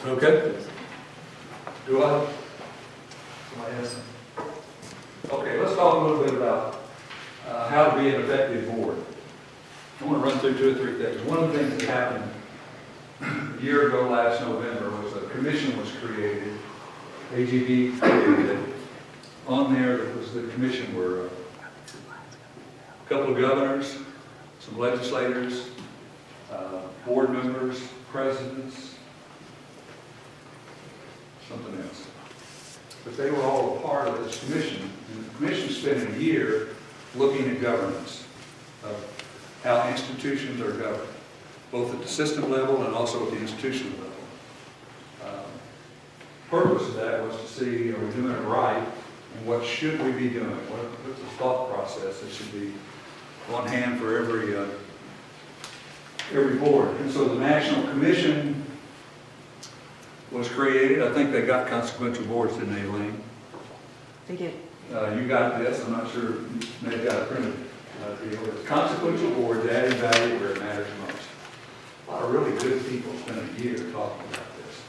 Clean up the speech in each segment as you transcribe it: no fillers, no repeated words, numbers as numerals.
Okay. Do I? Somebody has Okay, let's talk a little bit about how to be an effective board. I want to run through 2 or 3 things. One of the things that happened a year ago last November was a commission was created, AGB created it. On there, the commission were a couple of governors, some legislators, board members, presidents, something else. But they were all a part of this commission. And the commission spent a year looking at governance, of how institutions are governed, both at the system level and also at the institutional level. Purpose of that was to see, are we doing it right, and what should we be doing? What's the thought process that should be on hand for every board? And so the National Commission was created. I think they got consequential boards, didn't they, Elaine? They did. You got this. I'm not sure. They've got a printed deal. Consequential boards adding value where it matters most. A lot of really good people spent a year talking about this.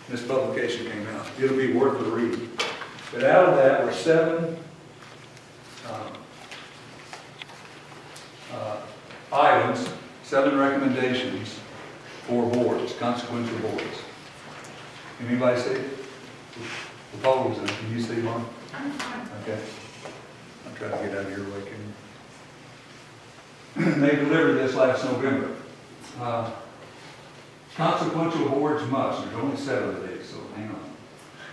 This publication came out. It'll be worth the read. But out of that were 7 items, 7 recommendations for boards, consequential boards. Can anybody see it? The poll was in. Can you see one? Okay. I'm trying to get out of your way, Kim. They delivered this last November. Consequential boards must, there's only 7 of these, so hang on.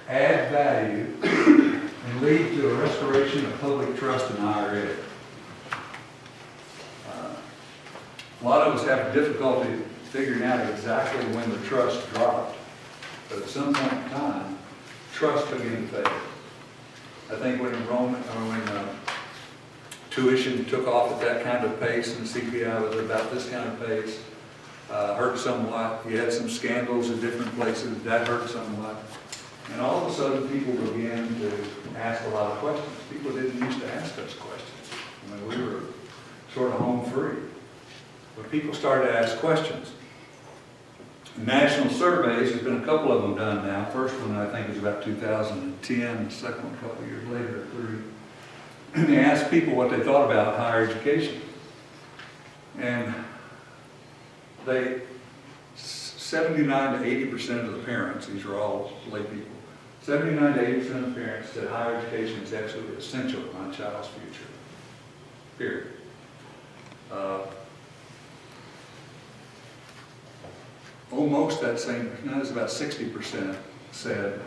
Add value and lead to a restoration of public trust in higher ed. A lot of us have difficulty figuring out exactly when the trust dropped. But at some point in time, trust began to fade. I think when enrollment, or when tuition took off at that kind of pace, and CPI was about this kind of pace, hurt somewhat. You had some scandals in different places, that hurt somewhat. And all of a sudden, people began to ask a lot of questions. People didn't used to ask us questions. I mean, we were sort of home free. But people started to ask questions. National surveys, there's been a couple of them done now. First one, I think, was about 2010. The second one, a couple of years later, or 3. And they asked people what they thought about higher education. And 79 to 80% of the parents, these are all lay people, 79 to 80% of parents said higher education is absolutely essential to my child's future. Period. Almost that same, no, it's about 60% said,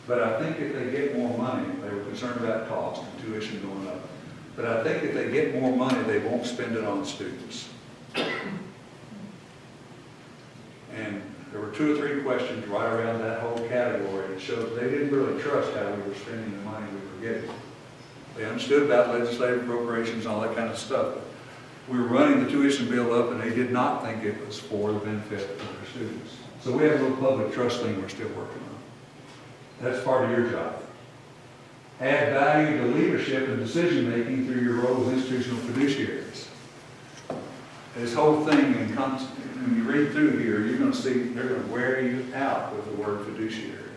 but I think if they get more money, they were concerned about cost and tuition going up, but I think if they get more money, they won't spend it on students. And there were 2 or 3 questions right around that whole category that showed they didn't really trust how we were spending the money we were getting. They understood about legislative appropriations and all that kind of stuff. But we were running the tuition bill up, and they did not think it was for the benefit of their students. So we have a little public trust thing we're still working on. That's part of your job. Add value to leadership and decision-making through your role as institutional fiduciaries. This whole thing, when you read through here, you're going to see they're going to wear you out with the word fiduciary.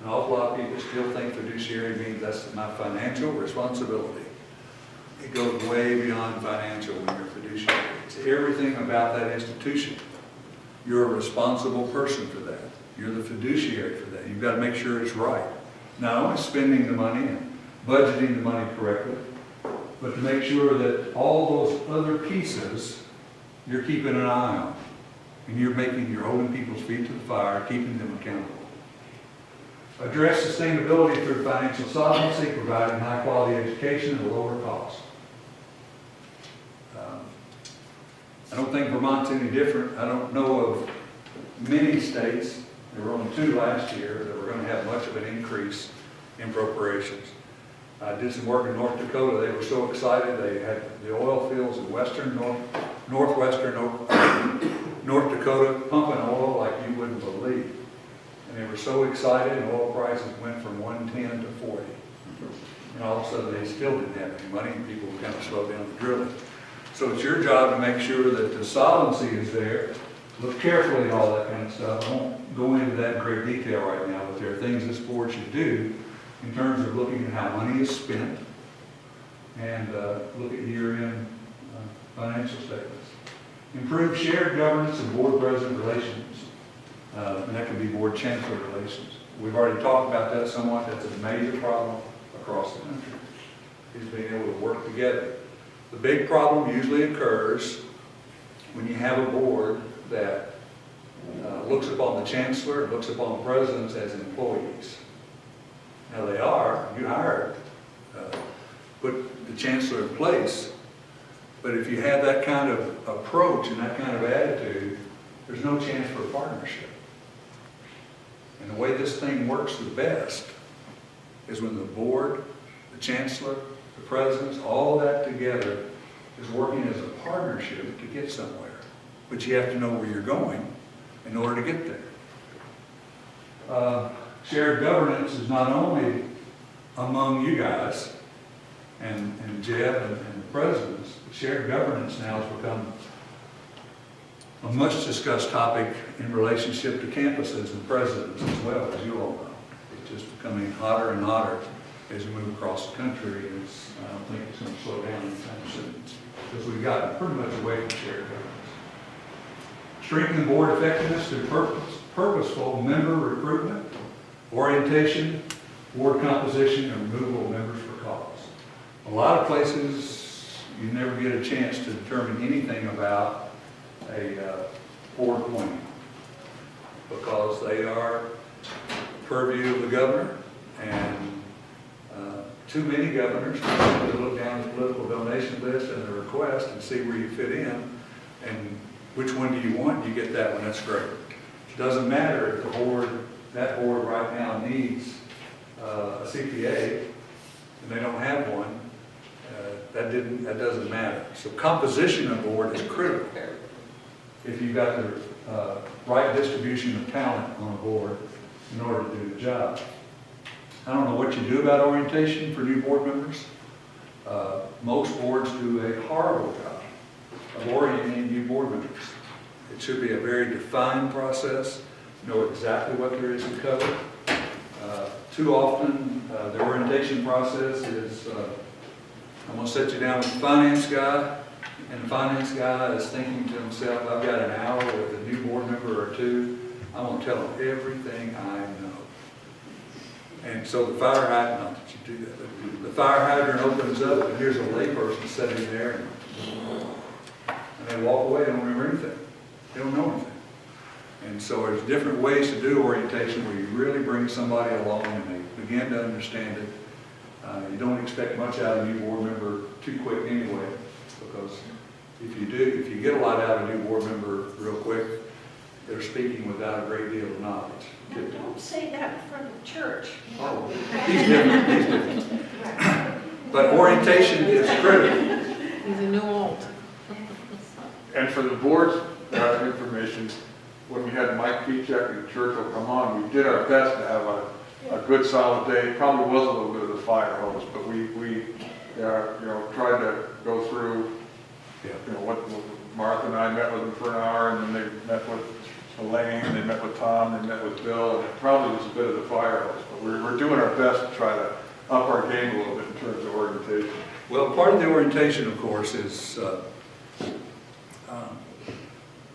An awful lot of people still think fiduciary means that's my financial responsibility. It goes way beyond financial when you're a fiduciary. It's everything about that institution. You're a responsible person for that. You're the fiduciary for that. You've got to make sure it's right. Not only spending the money and budgeting the money correctly, but to make sure that all those other pieces you're keeping an eye on. And you're holding people's feet to the fire, keeping them accountable. Address sustainability through financial solvency, providing high quality education at a lower cost. I don't think Vermont's any different. I don't know of many states, there were only 2 last year, that were going to have much of an increase in appropriations. I did some work in North Dakota. They were so excited. They had the oil fields in northwestern North Dakota pumping oil like you wouldn't believe. And they were so excited, and oil prices went from 110 to 40. And all of a sudden, they still didn't have any money, and people kind of slowed down the drilling. So it's your job to make sure that the solvency is there. Look carefully at all that kind of stuff. I won't go into into that in great detail right now, but there are things this board should do in terms of looking at how money is spent and look at year-end financial statements. Improve shared governance and board-president relations, and that can be board-chancellor relations. We've already talked about that somewhat. That's a major problem across the country, is being able to work together. The big problem usually occurs when you have a board that looks upon the chancellor, looks upon the presidents as employees. Now they are, you hired, put the chancellor in place, but if you have that kind of approach and that kind of attitude, there's no chance for a partnership. And the way this thing works the best is when the board, the chancellor, the presidents, all that together is working as a partnership to get somewhere. But you have to know where you're going in order to get there. Shared governance is not only among you guys and Jeb and the presidents, but shared governance now has become a much discussed topic in relationship to campuses and presidents as well, as you all know. It's just becoming hotter and hotter as we move across the country, and I don't think it's going to slow down anytime soon, because we've gotten pretty much away from shared governance. Strengthen board effectiveness through purposeful member recruitment, orientation, board composition, and removal of members for cause. A lot of places you never get a chance to determine anything about a board appointee because they are purview of the governor, and too many governors to look down the political donation list and the request and see where you fit in, and which one do you want? You get that one, that's great. It doesn't matter if the board, that board right now needs a CPA and they don't have one, that doesn't matter. So composition of board is critical. If you've got the right distribution of talent on a board in order to do the job. I don't know what you do about orientation for new board members. Most boards do a horrible job of orienting new board members. It should be a very defined process, know exactly what there is to cover. Too often, the orientation process is, I'm going to set you down with the finance guy, and the finance guy is thinking to himself, I've got an hour with a new board member or two, I'm going to tell them everything I know. And so the fire hydrant, not that you do that, but the fire hydrant opens up and here's a layperson sitting there and they walk away, they don't remember anything. They don't know anything. And so there's different ways to do orientation where you really bring somebody along and they begin to understand it. You don't expect much out of a new board member too quick anyway, because if you get a lot out of a new board member real quick, they're speaking without a great deal of knowledge. Now, don't say that in front of the church. Oh, he's different. But orientation is critical. He's a new old. And for the board's information, when we had Mike Pichek and Churchill come on, we did our best to have a good solid day. It probably was a little bit of the fire hose, but we tried to go through, what Martha and I met with them for an hour, and then they met with Elaine, they met with Tom, they met with Bill, and it probably was a bit of the fire hose, but we're doing our best to try to up our game a little bit in terms of orientation. Well, part of the orientation, of course, is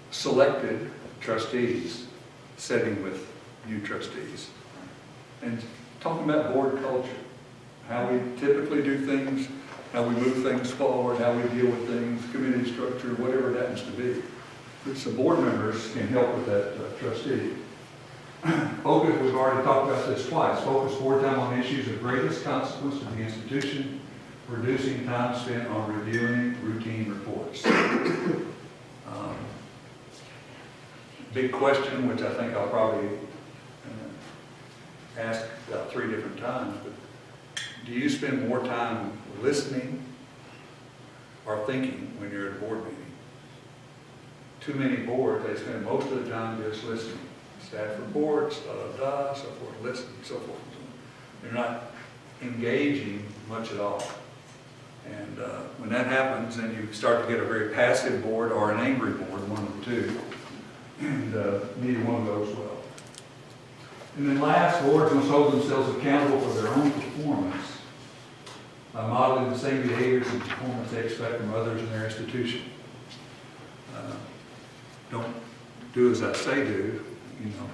selected trustees sitting with new trustees and talking about board culture, how we typically do things, how we move things forward, how we deal with things, committee structure, whatever it happens to be. So board members can help with that trustee. Focus, we've already talked about this twice, focus board time on issues of greatest consequence to the institution, reducing time spent on reviewing routine reports. Big question, which I think I'll probably ask about 3 different times, but do you spend more time listening or thinking when you're at a board meeting? Too many boards, they spend most of the time just listening. Staff reports, so forth, listening, so forth. They're not engaging much at all. And when that happens, then you start to get a very passive board or an angry board, one of the two. And neither one goes well. And then last, boards must hold themselves accountable for their own performance by modeling the same behaviors and performance they expect from others in their institution. Don't do as I say do, you know.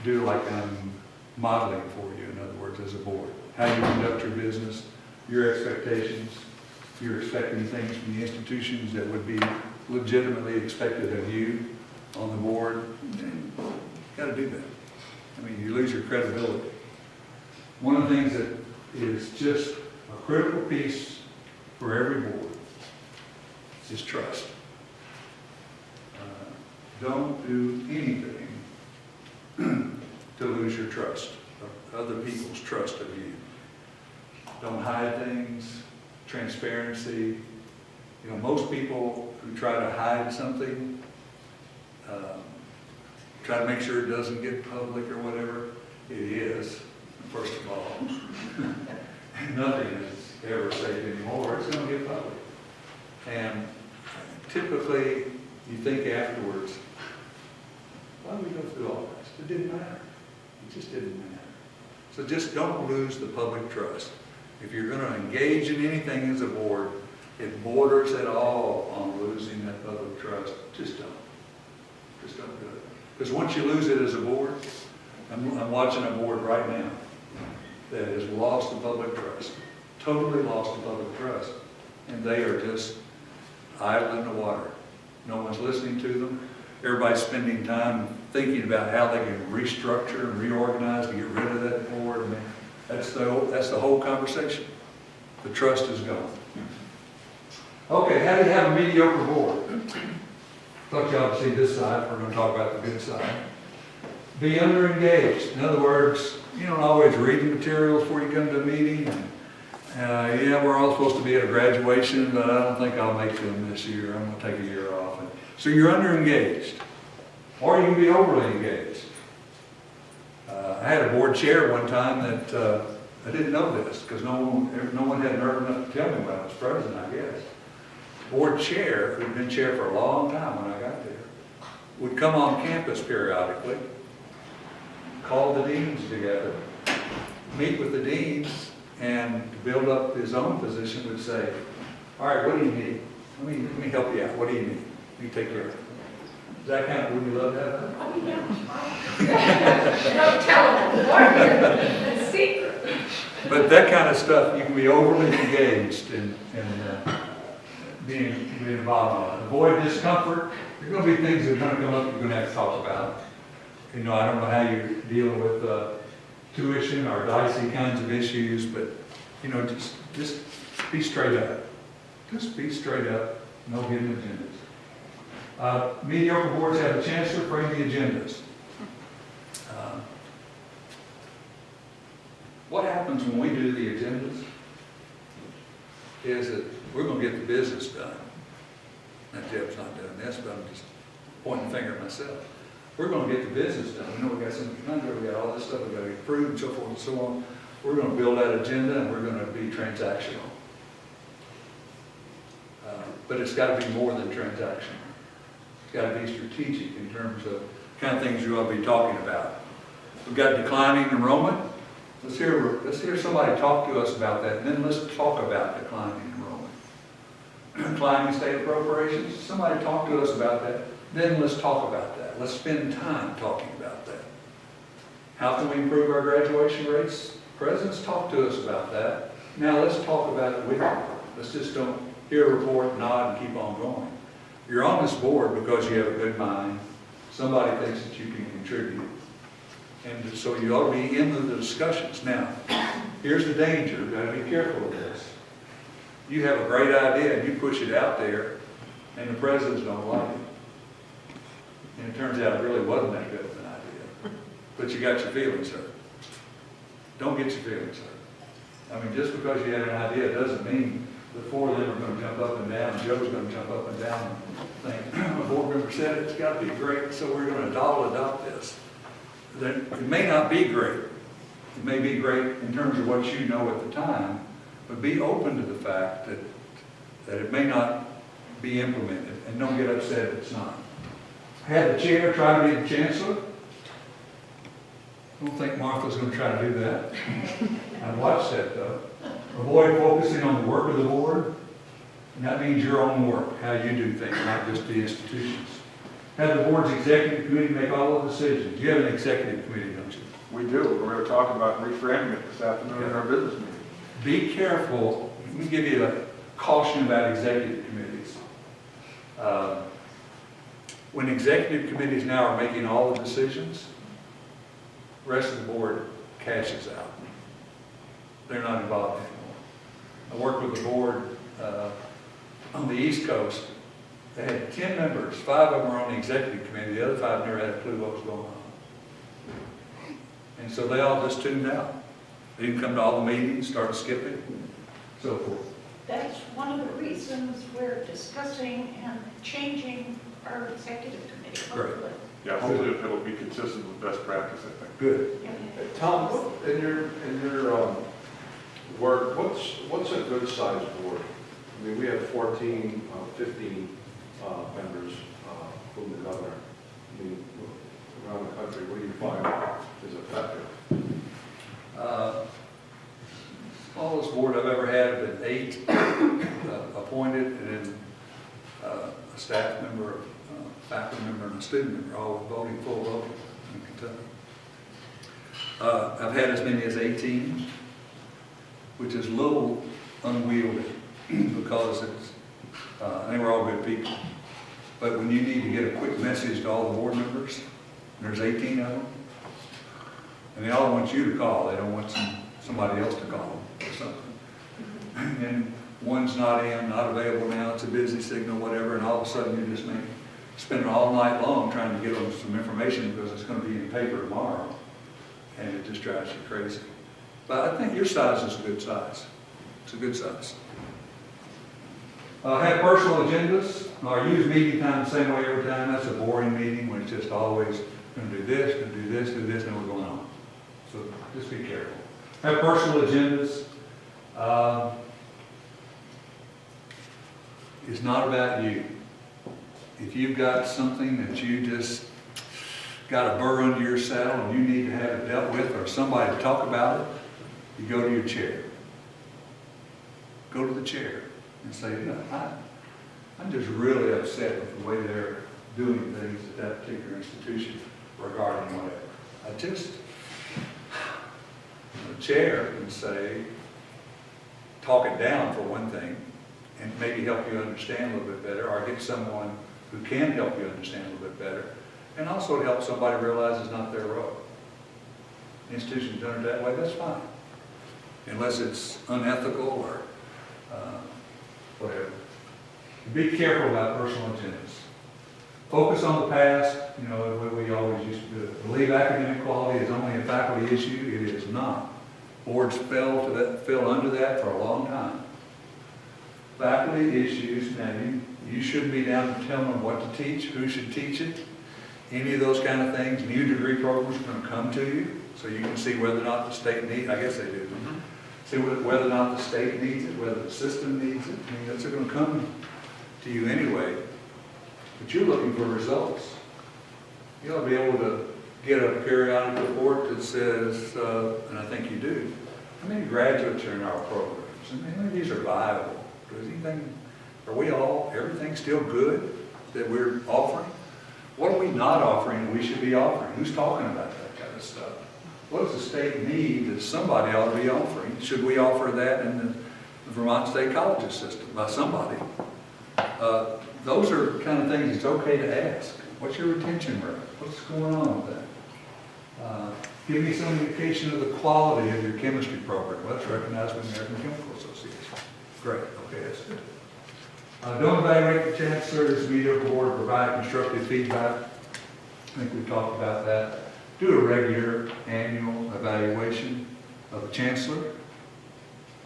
Do like I'm modeling for you, in other words, as a board. How you conduct your business, your expectations. If you're expecting things from the institutions that would be legitimately expected of you on the board, then you got to do that. I mean, you lose your credibility. One of the things that is just a critical piece for every board is trust. Don't do anything to lose your trust, other people's trust of you. Don't hide things, transparency. You know, most people who try to hide something, try to make sure it doesn't get public or whatever, it is, first of all. Nothing is ever safe anymore, it's going to get public. And typically, you think afterwards, why did we go through all this? It didn't matter. It just didn't matter. So just don't lose the public trust. If you're going to engage in anything as a board, it borders at all on losing that public trust. Just don't. Just don't do it. Because once you lose it as a board, I'm watching a board right now that has lost the public trust, totally lost the public trust, and they are just idle in the water. No one's listening to them. Everybody's spending time thinking about how they can restructure and reorganize to get rid of that board. I mean, that's the whole conversation. The trust is gone. Okay, how do you have a mediocre board? Thought y'all would see this side. We're going to talk about the good side. Be under-engaged. In other words, you don't always read the materials before you come to a meeting. Yeah, we're all supposed to be at a graduation, but I don't think I'll make them this year. I'm going to take a year off. So you're under-engaged, or you can be overly engaged. I had a board chair one time that I didn't know this because no one had nerve enough to tell me when I was president, I guess. Board chair, who'd been chair for a long time when I got there, would come on campus periodically, call the deans together, meet with the deans, and to build up his own position would say, all right, what do you need? Let me help you out. What do you need? You take care of it. Is that kind of, would you love to have that? Oh, yeah. Don't tell them what, it's secret. But that kind of stuff, you can be overly engaged in being involved in. Avoid discomfort. There are going to be things that are going to come up you're going to have to talk about. You know, I don't know how you're dealing with tuition or dicey kinds of issues, but, you know, just be straight up. Just be straight up. No hidden agendas. Mediocre boards have a chance to frame the agendas. What happens when we do the agendas is that we're going to get the business done. Now, Jeb's not doing this, but I'm just pointing the finger at myself. We're going to get the business done. We know we got something to do, we got all this stuff, we got to get approved and so forth and so on. We're going to build that agenda and we're going to be transactional. But it's got to be more than transactional. It's got to be strategic in terms of the kind of things you ought to be talking about. We've got declining enrollment. Let's hear somebody talk to us about that, and then let's talk about declining enrollment. Declining state appropriations. Somebody talk to us about that, then let's talk about that. Let's spend time talking about that. How can we improve our graduation rates? Presidents talk to us about that. Now let's talk about it with you. Let's just don't hear a report, nod, and keep on going. You're on this board because you have a good mind. Somebody thinks that you can contribute. And so you ought to be into the discussions. Now, here's the danger. You've got to be careful of this. You have a great idea and you push it out there and the presidents don't like it. And it turns out it really wasn't that good of an idea. But you got your feelings hurt. Don't get your feelings hurt. I mean, just because you had an idea doesn't mean the four of them are going to jump up and down, Joe's going to jump up and down and think, a board member said it's got to be great, so we're going to adopt this. It may not be great. It may be great in terms of what you know at the time, but be open to the fact that it may not be implemented, and don't get upset if it's not. Had the chair try to be the chancellor, I don't think Martha's gonna try to do that. I've watched that though. Avoid focusing on the work of the board, and that means your own work, how you do things, not just the institutions. Have the board's executive committee make all the decisions. You have an executive committee, don't you? We do. We're going to talk about reframing it this afternoon in our business meeting. Be careful. Let me give you a caution about executive committees. When executive committees now are making all the decisions, the rest of the board cashes out. They're not involved anymore. I worked with the board on the East Coast. They had 10 members. 5 of them were on the executive committee. The other 5 never had a clue what was going on. And so they all just tuned out. They didn't come to all the meetings, started skipping, so forth. That's one of the reasons we're discussing and changing our executive committee. hopefully. Yeah, hopefully it'll be consistent with best practice, I think. Good. Tom, in your work, what's a good sized board? I mean, we have 14, 15 members from the governor. I mean, around the country, what do you find is effective? Smallest board I've ever had have been 8 appointed, and then a staff member, faculty member, and a student member, all voting full voting in Kentucky. I've had as many as 18, which is a little unwieldy because it's, they were all good people. But when you need to get a quick message to all the board members, and there's 18 of them, and they all want you to call, they don't want somebody else to call them or something. And then one's not in, not available now, it's a busy signal, whatever, and all of a sudden you just spend all night long trying to get them some information because it's going to be in the paper tomorrow, and it just drives you crazy. But I think your size is a good size. It's a good size. Have personal agendas, or use meeting time the same way every time. That's a boring meeting when it's just always going to do this, going to do this, do this, and we're going on. So just be careful. Have personal agendas. It's not about you. If you've got something that you just got a burr under your saddle and you need to have it dealt with or somebody to talk about it, you go to your chair. Go to the chair and say, you know, I'm just really upset with the way they're doing things at that particular institution regarding whatever. I just, the chair can say, talk it down for one thing, and maybe help you understand a little bit better, or get someone who can help you understand a little bit better, and also to help somebody realize it's not their road. The institution's done it that way, that's fine. Unless it's unethical or whatever. Be careful about personal agendas. Focus on the past, you know, the way we always used to do it. Believe academic quality is only a faculty issue. It is not. Boards fell under that for a long time. Faculty issues, now you shouldn't be down to telling them what to teach, who should teach it, any of those kind of things. New degree programs are going to come to you, so you can see whether or not the state needs, I guess they do. See whether or not the state needs it, whether the system needs it. I mean, that's going to come to you anyway. But you're looking for results. You ought to be able to get a periodic report that says, and I think you do, how many graduates are in our programs? And how many of these are viable? Does anything, everything still good that we're offering? What are we not offering that we should be offering? Who's talking about that kind of stuff? What does the state need that somebody ought to be offering? Should we offer that in the Vermont State Colleges system by somebody? Those are kind of things it's okay to ask. What's your retention rate? What's going on with that? Give me some indication of the quality of your chemistry program. Well, that's recognized by the American Chemical Association. Great, okay, that's good. Don't evaluate the chancellor's mediocre board, provide constructive feedback. I think we talked about that. Do a regular annual evaluation of the chancellor,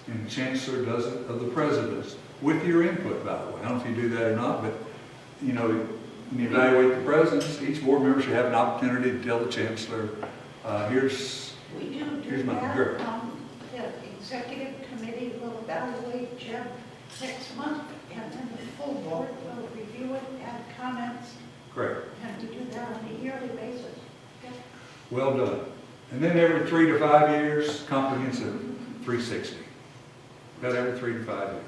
and the chancellor does it of the presidents, with your input, by the way. I don't know if you do that or not, but you know, when you evaluate the presidents, each board member should have an opportunity to tell the chancellor, here's my group. The executive committee will evaluate Jeff next month, and then the full board will review it, add comments, Great. and we do that on a yearly basis. Well done. And then every 3 to 5 years, comprehensive 360. About every 3 to 5 years.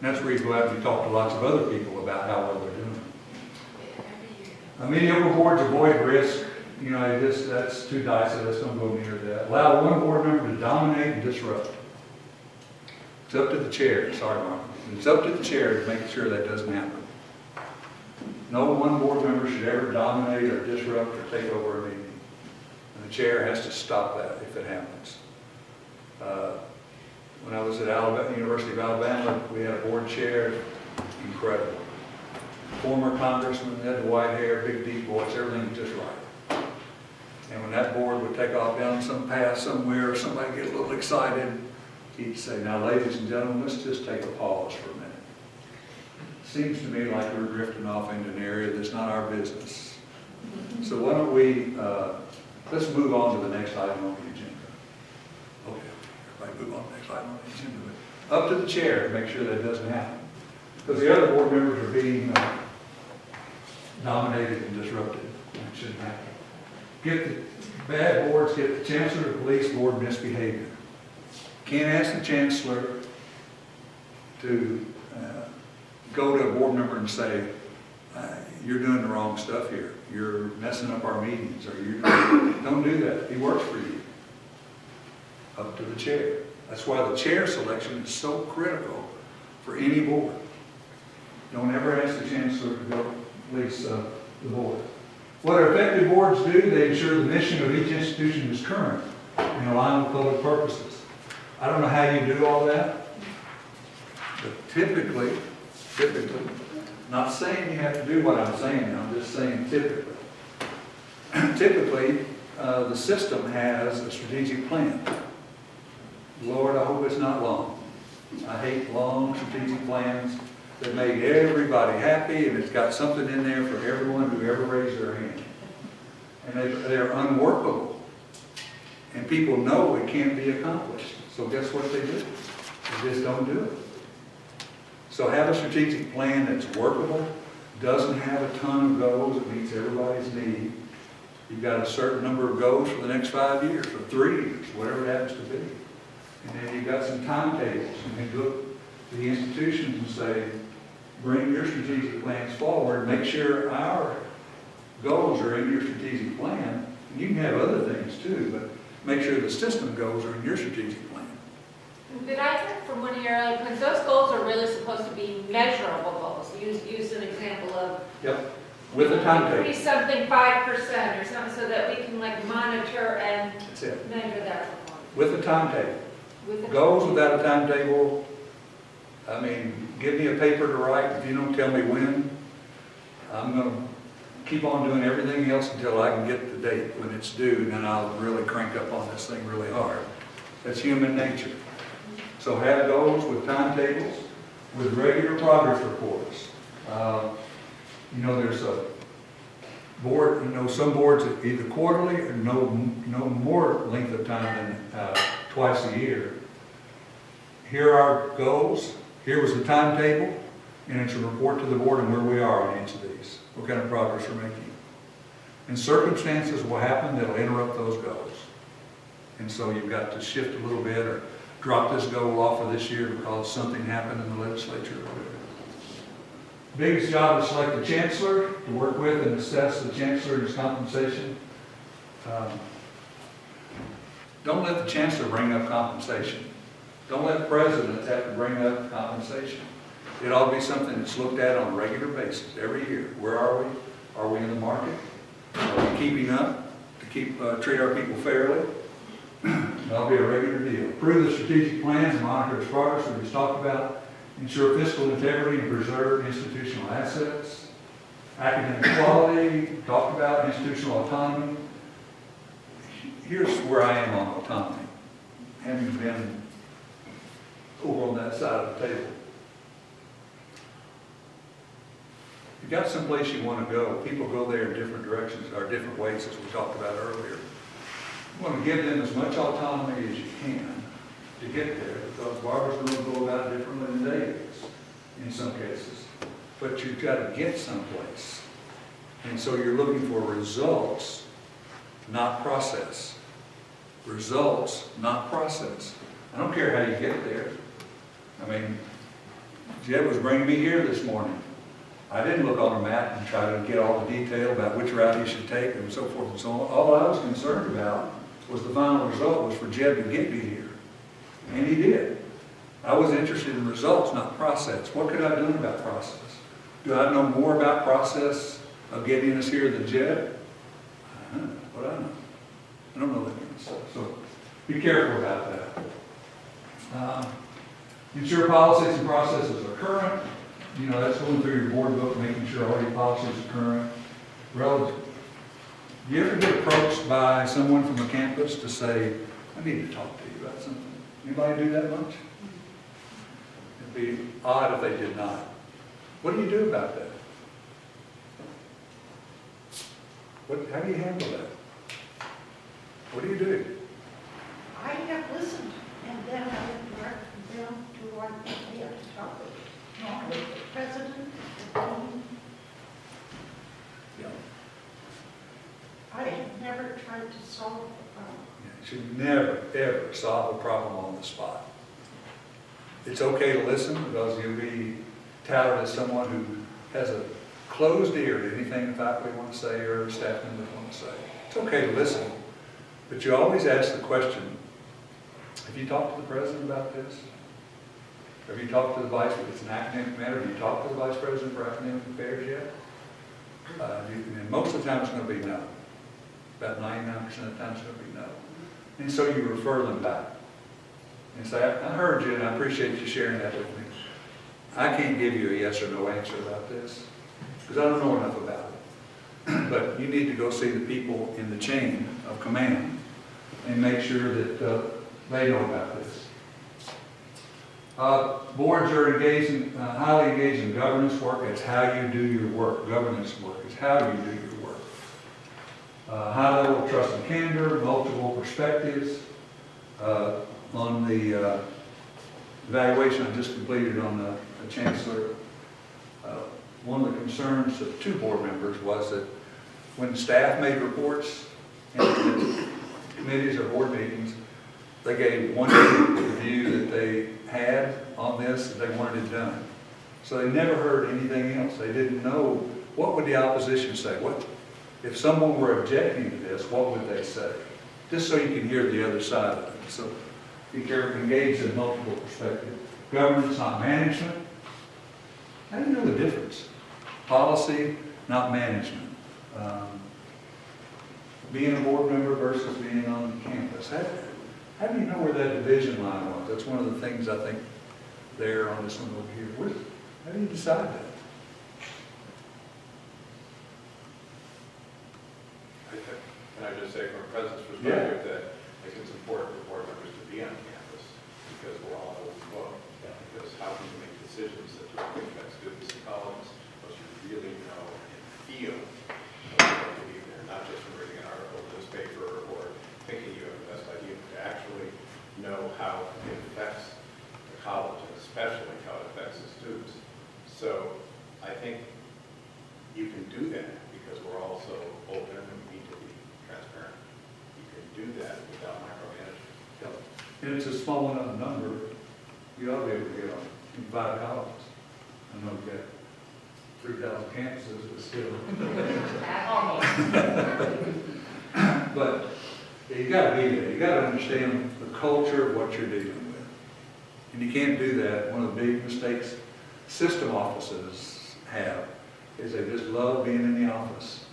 And that's where you go out and you talk to lots of other people about how well they're doing. Mediocre boards avoid risk. You know, that's too dicey, let's don't go near that. Allow one board member to dominate and disrupt. It's up to the chair, sorry Mark. It's up to the chair to make sure that doesn't happen. No one board member should ever dominate or disrupt or take over a meeting. And the chair has to stop that if it happens. When I was at University of Alabama, we had a board chair, incredible. Former congressman, had the white hair, big deep voice, everything was just right. And when that board would take off down some path somewhere, or somebody get a little excited, he'd say, now ladies and gentlemen, let's just take a pause for a minute. Seems to me like we're drifting off into an area that's not our business. So why don't we, let's move on to the next item on the agenda. Okay, everybody move on to the next item on the agenda. But up to the chair to make sure that doesn't happen. Because the other board members are being dominated and disrupted. It shouldn't happen. Get the bad boards, get the chancellor of the police board misbehavior. Can't ask the chancellor to go to a board member and say, you're doing the wrong stuff here. You're messing up our meetings, or you don't do that. He works for you. Up to the chair. That's why the chair selection is so critical for any board. Don't ever ask the chancellor to go police the board. What effective boards do, they ensure the mission of each institution is current and aligned with public purposes. I don't know how you do all that, but typically, not saying you have to do what I'm saying, I'm just saying typically. Typically, the system has a strategic plan. Lord, I hope it's not long. I hate long strategic plans that make everybody happy, and it's got something in there for everyone who ever raised their hand. And they're unworkable. And people know it can't be accomplished. So guess what they do? They just don't do it. So have a strategic plan that's workable, doesn't have a ton of goals, it meets everybody's need. You've got a certain number of goals for the next 5 years, or 3 years, whatever it happens to be. And then you've got some timetables. You can look to the institutions and say, bring your strategic plans forward, make sure our goals are in your strategic plan. And you can have other things too, but make sure the system goals are in your strategic plan. Did I get from one of your earlier plans, those goals are really supposed to be measurable goals? Use an example of. Yep, with a timetable. Increase something 5% or something so that we can like monitor and That's it. measure that performance. With a timetable. With the- Goals without a timetable, I mean, give me a paper to write. If you don't tell me when, I'm going to keep on doing everything else until I can get the date when it's due, and then I'll really crank up on this thing really hard. That's human nature. So have goals with timetables, with regular progress reports. You know, there's a board, you know, some boards are either quarterly or no more length of time than twice a year. Here are our goals. Here was the timetable, and it's a report to the board on where we are on each of these, what kind of progress we're making. And circumstances will happen that'll interrupt those goals. And so you've got to shift a little bit or drop this goal off of this year because something happened in the legislature or whatever. Biggest job is select the chancellor to work with and assess the chancellor and his compensation. Don't let the chancellor bring up compensation. Don't let presidents have to bring up compensation. It ought to be something that's looked at on a regular basis every year. Where are we? Are we in the market? Are we keeping up to treat our people fairly? That'll be a regular deal. Approve the strategic plans and monitor its progress, we just talked about. Ensure fiscal integrity and preserve institutional assets. Academic quality, talked about institutional autonomy. Here's where I am on autonomy, having been over on that side of the table. You've got someplace you want to go. People go there in different directions, or different ways, as we talked about earlier. You want to give them as much autonomy as you can to get there, because Barbara's going to go about it differently than Dave is, in some cases. But you've got to get someplace. And so you're looking for results, not process. Results, not process. I don't care how you get there. I mean, Jeb was bringing me here this morning. I didn't look on a map and try to get all the detail about which route he should take and so forth and so on. All I was concerned about was the final result was for Jeb to get me here. And he did. I was interested in results, not process. What could I have done about process? Do I know more about process of getting us here than Jeb? I don't know. What I know. I don't know that kind of stuff. So be careful about that. Ensure policies and processes are current. You know, that's going through your board book, making sure all your policies are current. Relative. Do you ever get approached by someone from a campus to say, I need to talk to you about something? Anybody do that much? It'd be odd if they did not. What do you do about that? How do you handle that? What do you do? I have listened, and then I would direct them to what they have to talk about. Normally, the president, the dean. Yeah. I have never tried to solve the problem. You should never, ever solve a problem on the spot. It's okay to listen because you'll be touted as someone who has a closed ear to anything the faculty want to say or staff members want to say. It's okay to listen, but you always ask the question, have you talked to the president about this? Have you talked to the vice, if it's an academic matter, have you talked to the vice president for academic affairs yet? And most of the time it's going to be no. About 99% of the time it's going to be no. And so you refer them back and say, I heard you and I appreciate you sharing that with me. I can't give you a yes or no answer about this because I don't know enough about it. But you need to go see the people in the chain of command and make sure that they know about this. Boards are highly engaged in governance work. It's how you do your work. Governance work is how you do your work. High level of trust and candor, multiple perspectives. On the evaluation I just completed on the chancellor, one of the concerns of two board members was that when staff made reports in committees or board meetings, they gave one view that they had on this, that they wanted it done. So they never heard anything else. They didn't know, what would the opposition say? What, if someone were objecting to this, what would they say? Just so you can hear the other side of it. So be careful, engage in multiple perspectives. Governance, not management. How do you know the difference? Policy, not management. Being a board member versus being on campus. How do you know where that division line was? That's one of the things I think there on this one over here. How do you decide that? Can I just say from a president's perspective that I think it's important for board members to be on campus because we're all in the book. Because how can you make decisions that directly affect students and colleagues unless you really know and feel what you're going to be there, not just from reading an article in the newspaper or thinking you have the best idea, but to actually know how it affects the college and especially how it affects the students. So I think you can do that because we're all so open and we need to be transparent. You can do that without micromanagement. And it's a small enough number, you ought to be able to get on in 5 colleges. I know we've got 3,000 campuses, but still. But you got to be there. You got to understand the culture of what you're dealing with. And you can't do that. One of the big mistakes system offices have is they just love being in the office.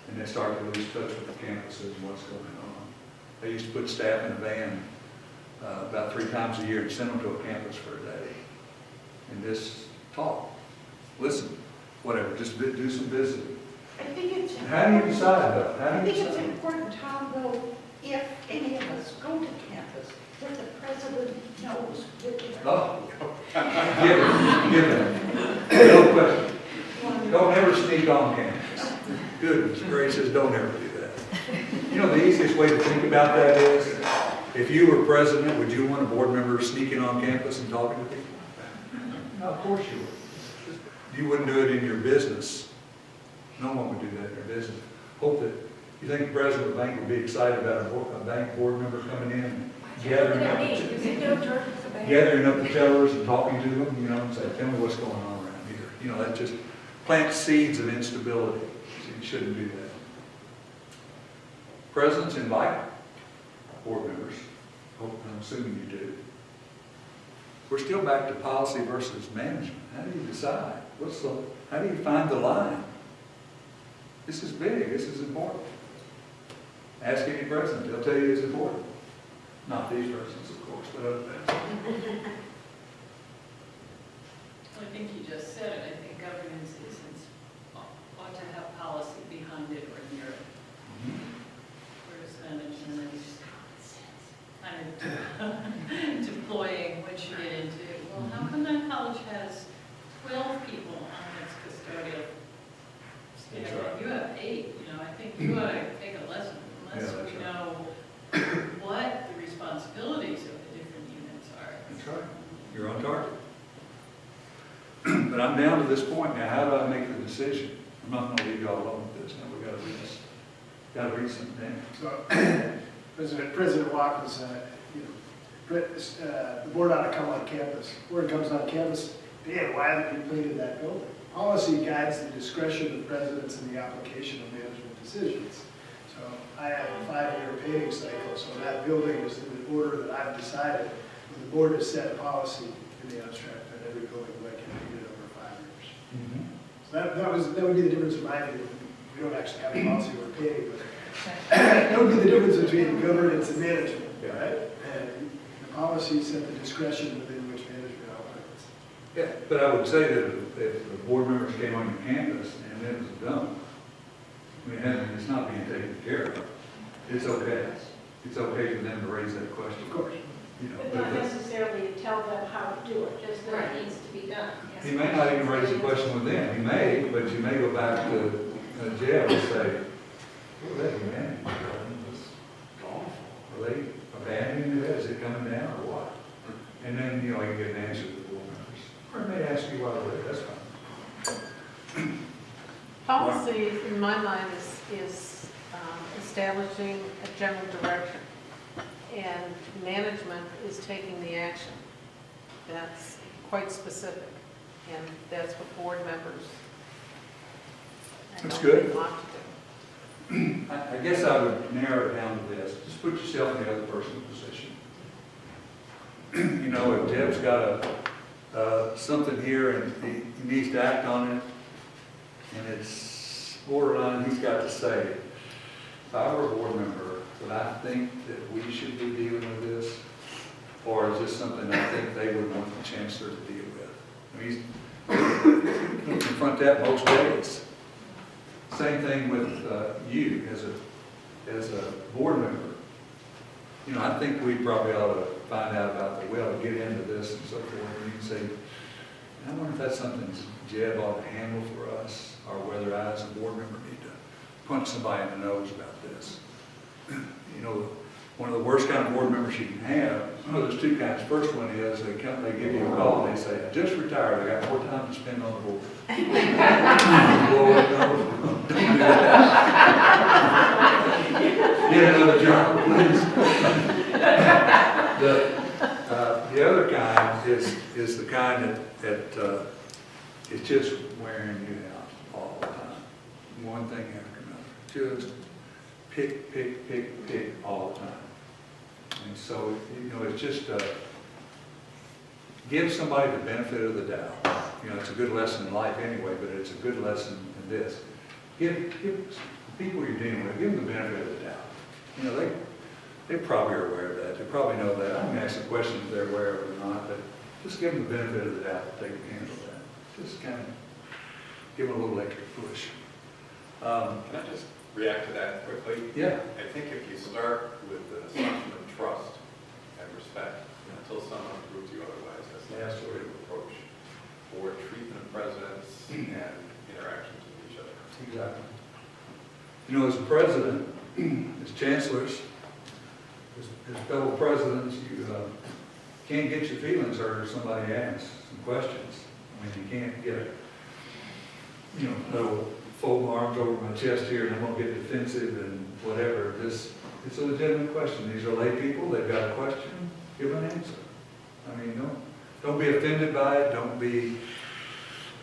And they start to lose touch with the campuses and what's going on. They used to put staff in a van about 3 times a year and send them to a campus for a day. And just talk, listen, whatever, just do some visiting. I think it's How do you decide though? How I do you think it's decide? important, Tom, though, if any of us go to campus, that the president knows that they're. Oh, give it. No question. Don't ever sneak on campus. Goodness gracious, don't ever do that. You know, the easiest way to think about that is, if you were president, would you want a board member sneaking on campus and talking to people? No, of course you would. You wouldn't do it in your business. No one would do that in their business. Hope that You think the president of the bank would be excited about a bank board member coming in and Look gathering at up, me, you think no George was a bank? gathering up the tellers and talking to them, you know, and say, tell me what's going on around here. You know, that just plants seeds of instability. You shouldn't do that. Presidents invite board members. I'm assuming you do. We're still back to policy versus management. How do you decide? How do you find the line? This is big, this is important. Ask any president, they'll tell you it's important. Not these presidents, of course, but other presidents. I think you just said it, I think governance ought to have policy behind it or near it. Whereas management is kind of deploying what you get into. Well, how come that college has 12 people on its custodial staff? That's right. You have 8, I think you ought to take a lesson, unless Yeah, that's we right. know what the responsibilities of the different units are. That's right. You're on target. But I'm down to this point now. How do I make the decision? I'm not going to leave y'all alone with this. Now we got to read this. Got to read something down. So, President Watkins, the board ought to come on campus. Board comes on campus, Dan, why haven't you completed that building? Policy guides the discretion of presidents in the application of management decisions. So I have a 5-year painting cycle, so that building is in the order that I've decided. But the board has set a policy in the abstract that every building will get completed over 5 years. So that would be the difference in my view. We don't actually have a policy we're painting, but that would be the difference between governance and management, right? And the policy set the discretion within which management operates. Yeah, but I would say that if the board members came on your campus and it was done, I mean, and it's not being taken care of, it's okay. It's okay for them to raise that question. Of course. You know, But not necessarily to tell them how to do it, just that it needs to be done. he may not even raise the question with them. He may, but you may go back to jail and say, oh, that humanity program was awful. Are they abandoning it? Is it coming down or what? And then, you can get an answer to the board members. Or they may ask you why they're that's fine. Policy, in my mind, is establishing a general direction, and management is taking the action. That's quite specific, and that's what board members That's good. want to do. I guess I would narrow it down to this. Just put yourself in the other person's position. If Deb's got something here and he needs to act on it, and it's borderline, he's got to say, if I were a board member, would I think that we should be dealing with this? Or is this something I think they would want the chancellor to deal with? I mean, he's confront that most days. Same thing with you as a board member. I think we probably ought to find out about the will, get into this and so forth. And you can say, I wonder if that's something Jeb ought to handle for us, or whether I as a board member need to punch somebody in the nose about this. One of the worst kind of board members you can have, there's 2 kinds. First one is they give you a call and they say, I just retired, I got more time to spend on the board. Boy, no, don't do that. Get another job, please. The other kind is the kind that is just wearing you out all the time. One thing after another. Just pick all the time. And so, it's just give somebody the benefit of the doubt. It's a good lesson in life anyway, but it's a good lesson in this. Give people you're dealing with, give them the benefit of the doubt. They probably are aware of that. They probably know that. I'm going to ask the question if they're aware of it or not, but just give them the benefit of the doubt that they can handle that. Just kind of give them a little extra push. Can I just react to that quickly? Yeah. I think if you start with an assumption of trust and respect, until someone proves you otherwise, that's the best way to approach board treatment of presidents and interactions with each other. Exactly. As a president, as chancellors, as fellow presidents, you can't get your feelings hurt if somebody asks some questions. I mean, you can't get, no fold my arms over my chest here and I'm gonna get defensive and whatever. It's a legitimate question. These are lay people, they've got a question, give an answer. I mean, don't be offended by it, don't be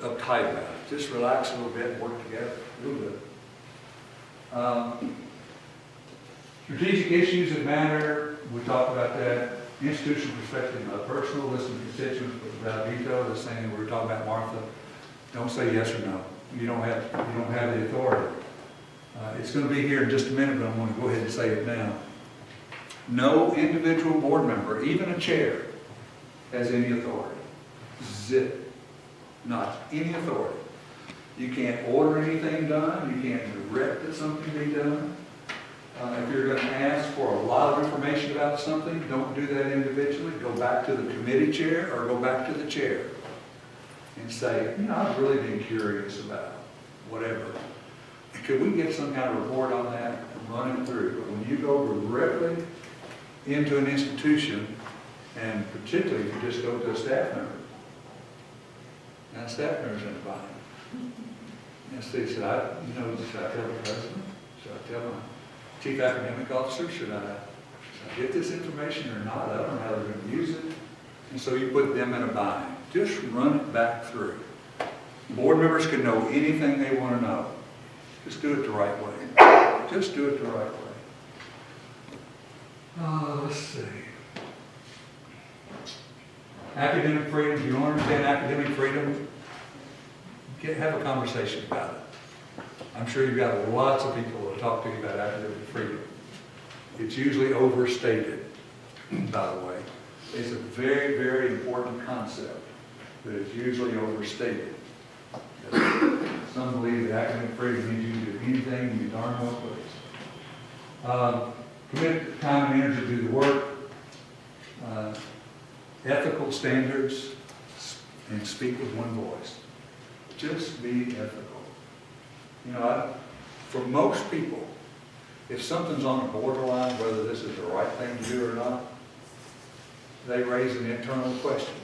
uptight about it. Just relax a little bit and work together. Real good. Strategic issues that matter, we talked about that. Institutional perspective, personal, listen to constituents without veto. The same we were talking about, Martha. Don't say yes or no. You don't have the authority. It's going to be here in just a minute, but I'm going to go ahead and say it now. No individual board member, even a chair, has any authority. Zip. Not any authority. You can't order anything done. You can't direct that something be done. If you're going to ask for a lot of information about something, don't do that individually. Go back to the committee chair or go back to the chair and say, you know, I've really been curious about whatever. Could we get some kind of report on that and run it through? But when you go directly into an institution, and particularly if you just go to a staff member, now staff member's in the bind. And so they said, should I tell the president? Should I tell my chief academic officer? Should I get this information or not? I don't know how they're going to use it. And so you put them in a bind. Just run it back through. Board members can know anything they want to know. Just do it the right way. Just do it the right way. Let's see. Academic freedom. If you don't understand academic freedom, have a conversation about it. I'm sure you've got lots of people who talk to you about academic freedom. It's usually overstated, by the way. It's a very, very important concept, but it's usually overstated. Some believe that academic freedom means you can do anything and you darn well please. Commit time and energy to do the work. Ethical standards, and speak with one voice. Just be ethical. You know, for most people, if something's on the borderline, whether this is the right thing to do or not, they raise an internal question.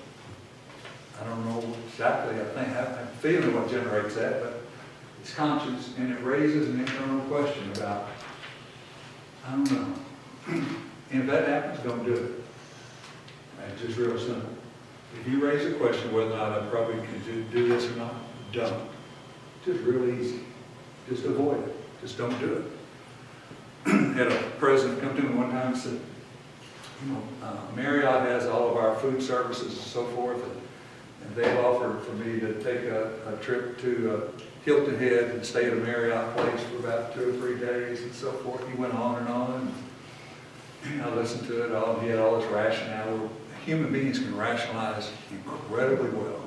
I don't know exactly, I'm feeling what generates that, but it's conscious, and it raises an internal question about, I don't know. And if that happens, don't do it. It's just real simple. If you raise a question whether or not I probably can do this or not, don't. Just real easy. Just avoid it. Just don't do it. Had a president come to me one time and said, Marriott has all of our food services and so forth, and they've offered for me to take a trip to Hilton Head and stay at a Marriott place for about 2 or 3 days and so forth. He went on and on, and I listened to it all. He had all this rationale. Human beings can rationalize incredibly well.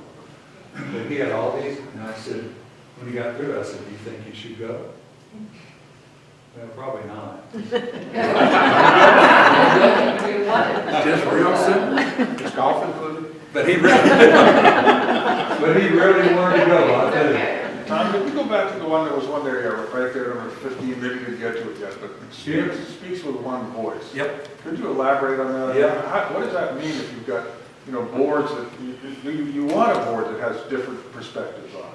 But he had all these, and I said, when he got through, I said, do you think you should go? Well, probably not. Just real simple. Is golf included? But he really wanted to go, I'll tell you. Tom, can we go back to the one that was one there, right there, number 15, maybe we didn't get to it yet, but it speaks with one voice. Yep. Could you elaborate on that? Yeah. What does that mean if you've got, boards that, you want a board that has different perspectives on it?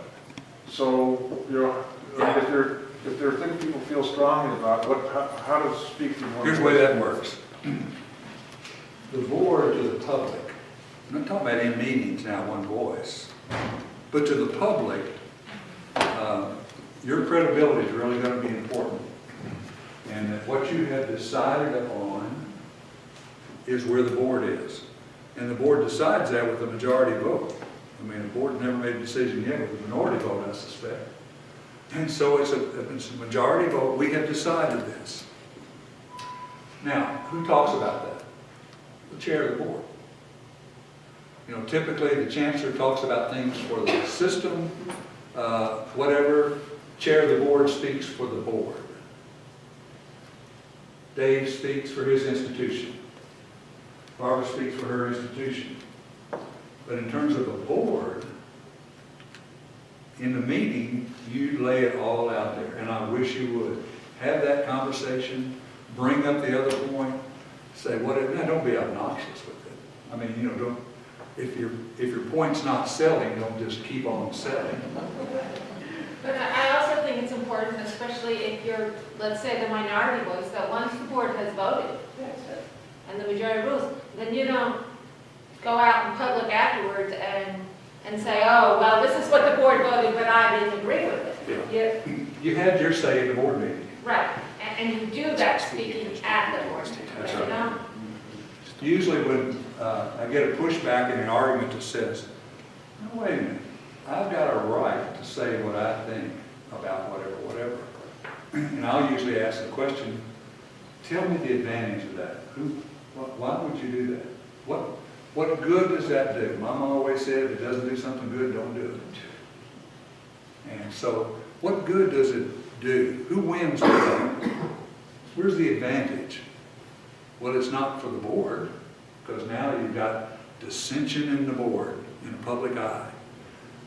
So, if there are things people feel strongly about, how does it speak to one Here's the voice? way that works. The board to the public, I'm not talking about in meetings now, one voice, but to the public, your credibility is really going to be important. And that what you have decided upon is where the board is. And the board decides that with a majority vote. I mean, the board never made a decision yet with a minority vote, I suspect. And so it's a majority vote. We have decided this. Now, who talks about that? The chair of the board. Typically the chancellor talks about things for the system, whatever. Chair of the board speaks for the board. Dave speaks for his institution. Barbara speaks for her institution. But in terms of the board, in the meeting, you lay it all out there, and I wish you would. Have that conversation, bring up the other point, say whatever. Now, don't be obnoxious with it. I mean, don't. If your point's not selling, don't just keep on selling. But I also think it's important, especially if you're, let's say, the minority voice, that once the board has voted, and the majority rules, then you don't go out in public afterwards and say, oh, well, this is what the board voted, but I didn't agree with it. You had your say at the board meeting. Right, and you do that speaking at the board, That's you right. know? Usually when I get a pushback in an argument that says, no, wait a minute, I've got a right to say what I think about whatever. And I'll usually ask the question, tell me the advantage of that. Why would you do that? What good does that do? Mama always said, if it doesn't do something good, don't do it. And so, what good does it do? Who wins with that? Where's the advantage? Well, it's not for the board, because now you've got dissension in the board, in the public eye.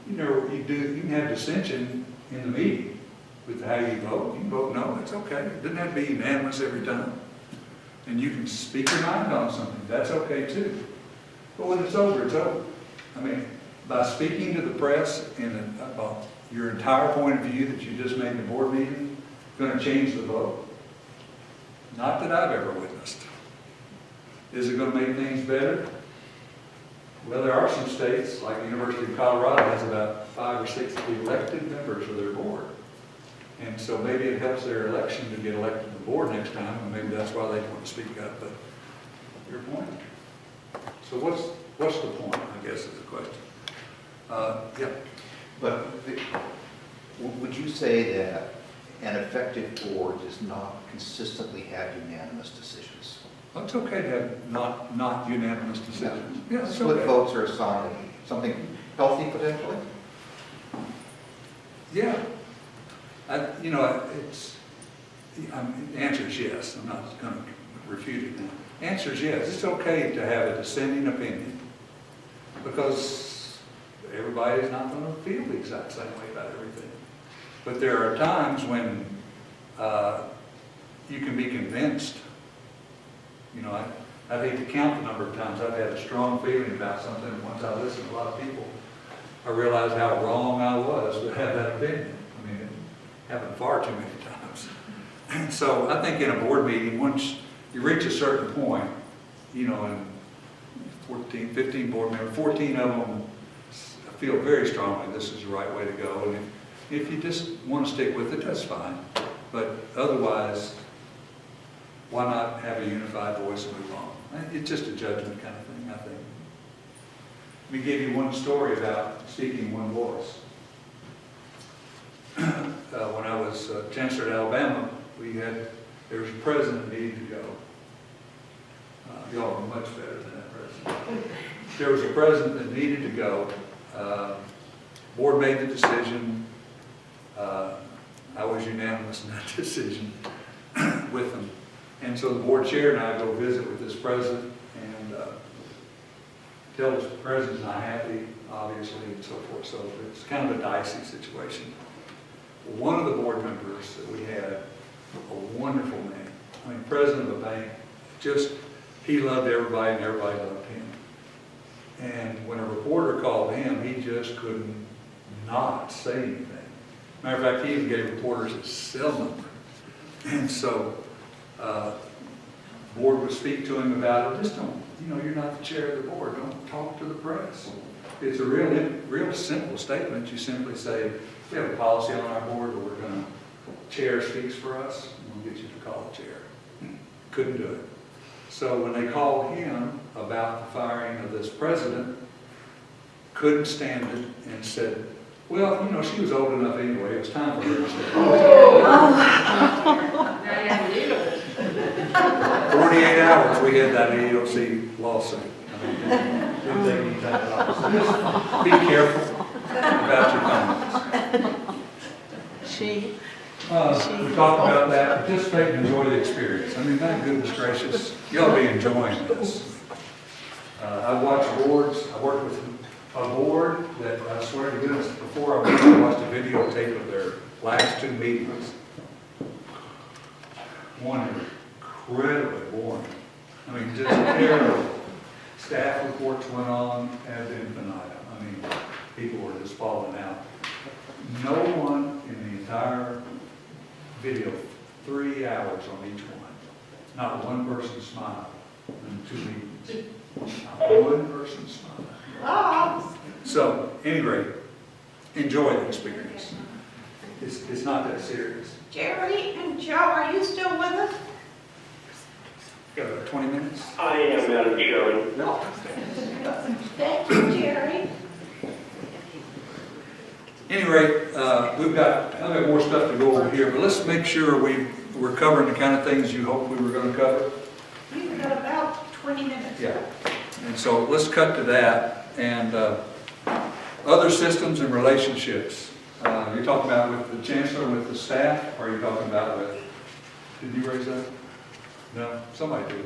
You can have dissension in the meeting with how you vote. You can vote no, it's okay. It doesn't have to be unanimous every time. And you can speak your mind on something, that's okay too. But when it's over, it's over. I mean, by speaking to the press about your entire point of view that you just made in the board meeting, going to change the vote? Not that I've ever witnessed. Is it going to make things better? Well, there are some states, like the University of Colorado has about 5 or 6 elected members of their board. And so maybe it helps their election to get elected to the board next time, and maybe that's why they want to speak up, but your point. So what's the point, I guess, is the question. Yeah. But would you say that an effective board does not consistently have unanimous decisions? Well, it's okay to have not unanimous decisions. Yeah, it's Split okay. votes are a sign of something healthy potentially? Yeah. The answer is yes. I'm not going to refute it now. Answer is yes. It's okay to have a dissenting opinion because everybody's not going to feel the exact same way about everything. But there are times when you can be convinced. I'd hate to count the number of times I've had a strong feeling about something, and once I listened to a lot of people, I realized how wrong I was to have that opinion. I mean, it happened far too many times. And so I think in a board meeting, once you reach a certain point, and 15 board members, 14 of them feel very strongly this is the right way to go. And if you just want to stick with it, that's fine. But otherwise, why not have a unified voice and move on? It's just a judgment kind of thing, I think. Let me give you one story about speaking one voice. When I was Chancellor at Alabama, there was a president that needed to go. Y'all are much better than that president. There was a president that needed to go. Board made the decision. I was unanimous in that decision with them. And so the board chair and I go visit with this president and tell the president's not happy, obviously, and so forth. So it's kind of a dicey situation. One of the board members that we had, a wonderful man, I mean, president of a bank, he loved everybody and everybody loved him. And when a reporter called him, he just couldn't not say anything. Matter of fact, he even gave reporters his cell number. And so, the board would speak to him about it. Just don't, you're not the chair of the board. Don't talk to the press. It's a real simple statement. You simply say, we have a policy on our board where we're going to, chair speaks for us, and we'll get you to call the chair. Couldn't do it. So when they called him about the firing of this president, couldn't stand it and said, well, she was old enough anyway. It was time for her to stay. 48 hours we had that EEOC lawsuit. Didn't take any time off. Be careful about your comments. We talked about that. Participate and enjoy the experience. I mean, my goodness gracious, y'all be enjoying this. I watched boards. I worked with a board that I swear to goodness, before I watched a videotape of their last 2 meetings. One incredibly boring. I mean, just terrible. Staff reports went on ad infinitum. I mean, people were just falling out. No one in the entire video, 3 hours on each one. Not one person smiled in 2 meetings. Not one person smiled. Oh, So, anyway, enjoy the experience. It's not that serious. Jerry and Joe, are you still with us? Got about 20 minutes? I am, Madam Chairman. No. Thank you, Jerry. Anyway, I've got more stuff to go over here, but let's make sure we're covering the kind of things you hoped we were going to cover. We've got about 20 minutes. Yeah. And so let's cut to that. And other systems and relationships. You're talking about with the chancellor, with the staff, or are you talking about with, did you raise that? No? Somebody did.